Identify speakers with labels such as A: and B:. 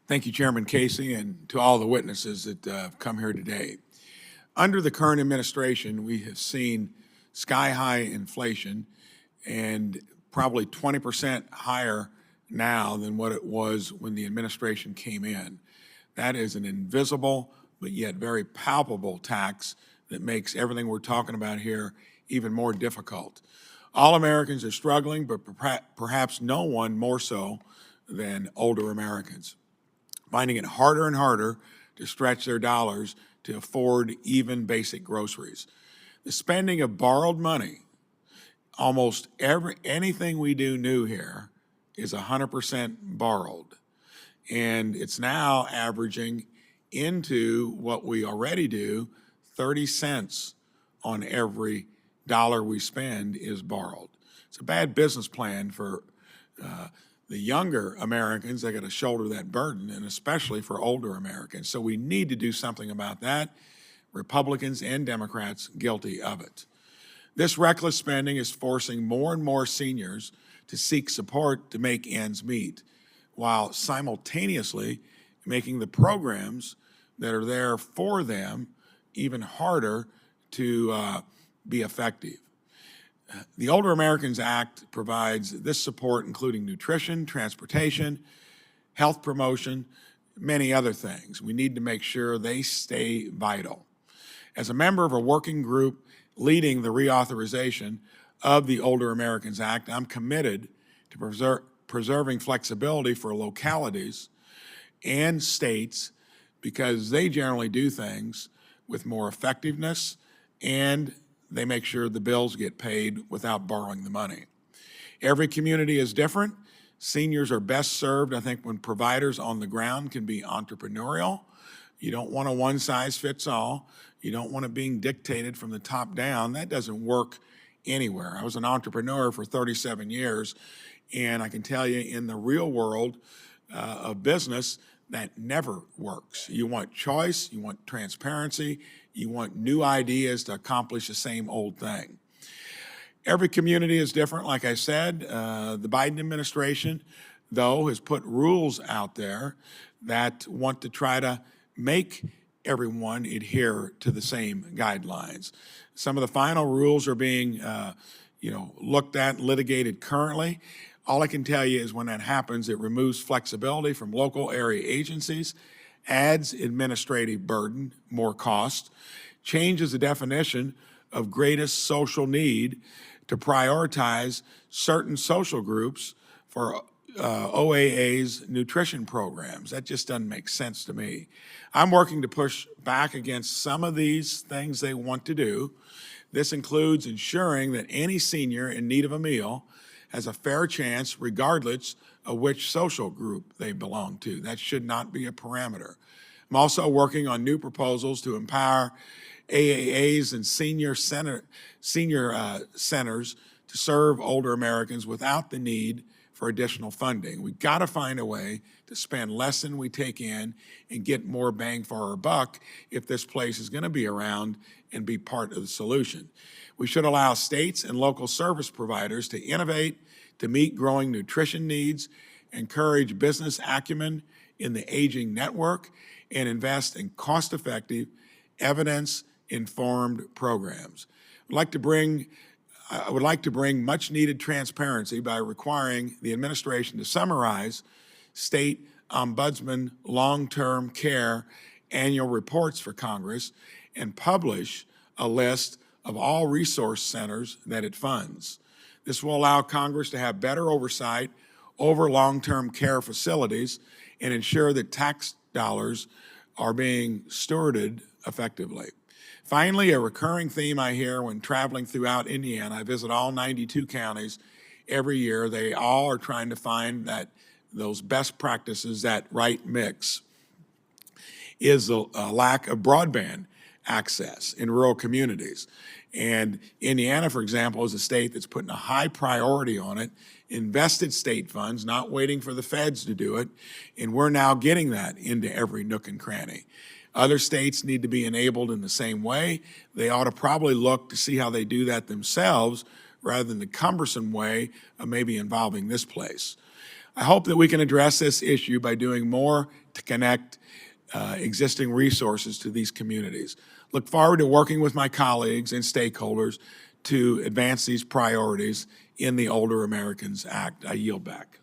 A: Thank you, Chairman Casey, and to all the witnesses that have come here today. Under the current administration, we have seen sky-high inflation and probably 20% higher now than what it was when the administration came in. That is an invisible but yet very palpable tax that makes everything we're talking about here even more difficult. All Americans are struggling, but perhaps no one more so than older Americans, finding it harder and harder to stretch their dollars to afford even basic groceries. The spending of borrowed money, almost anything we do new here is 100% borrowed. And it's now averaging into what we already do, 30 cents on every dollar we spend is borrowed. It's a bad business plan for the younger Americans that got to shoulder that burden, and especially for older Americans. So we need to do something about that. Republicans and Democrats guilty of it. This reckless spending is forcing more and more seniors to seek support to make ends meet, while simultaneously making the programs that are there for them even harder to be effective. The Older Americans Act provides this support, including nutrition, transportation, health promotion, many other things. We need to make sure they stay vital. As a member of a working group leading the reauthorization of the Older Americans Act, I'm committed to preserving flexibility for localities and states because they generally do things with more effectiveness and they make sure the bills get paid without borrowing the money. Every community is different. Seniors are best served, I think, when providers on the ground can be entrepreneurial. You don't want a one-size-fits-all. You don't want it being dictated from the top down. That doesn't work anywhere. I was an entrepreneur for 37 years, and I can tell you in the real world of business, that never works. You want choice, you want transparency, you want new ideas to accomplish the same old thing. Every community is different, like I said. The Biden administration, though, has put rules out there that want to try to make everyone adhere to the same guidelines. Some of the final rules are being looked at, litigated currently. All I can tell you is when that happens, it removes flexibility from local area agencies, adds administrative burden, more cost, changes the definition of greatest social need to prioritize certain social groups for OAA's nutrition programs. That just doesn't make sense to me. I'm working to push back against some of these things they want to do. This includes ensuring that any senior in need of a meal has a fair chance regardless of which social group they belong to. That should not be a parameter. I'm also working on new proposals to empower AAAs and senior centers to serve older Americans without the need for additional funding. We've got to find a way to spend less than we take in and get more bang for our buck if this place is going to be around and be part of the solution. We should allow states and local service providers to innovate to meet growing nutrition needs, encourage business acumen in the aging network, and invest in cost-effective, evidence-informed programs. I would like to bring much-needed transparency by requiring the administration to summarize state ombudsman long-term care annual reports for Congress and publish a list of all resource centers that it funds. This will allow Congress to have better oversight over long-term care facilities and ensure that tax dollars are being stewarded effectively. Finally, a recurring theme I hear when traveling throughout Indiana, I visit all 92 counties every year. They all are trying to find those best practices, that right mix, is a lack of broadband access in rural communities. And Indiana, for example, is a state that's putting a high priority on it, invested state funds, not waiting for the feds to do it, and we're now getting that into every nook and cranny. Other states need to be enabled in the same way. They ought to probably look to see how they do that themselves rather than the cumbersome way of maybe involving this place. I hope that we can address this issue by doing more to connect existing resources to these communities. Look forward to working with my colleagues and stakeholders to advance these priorities in the Older Americans Act. I yield back.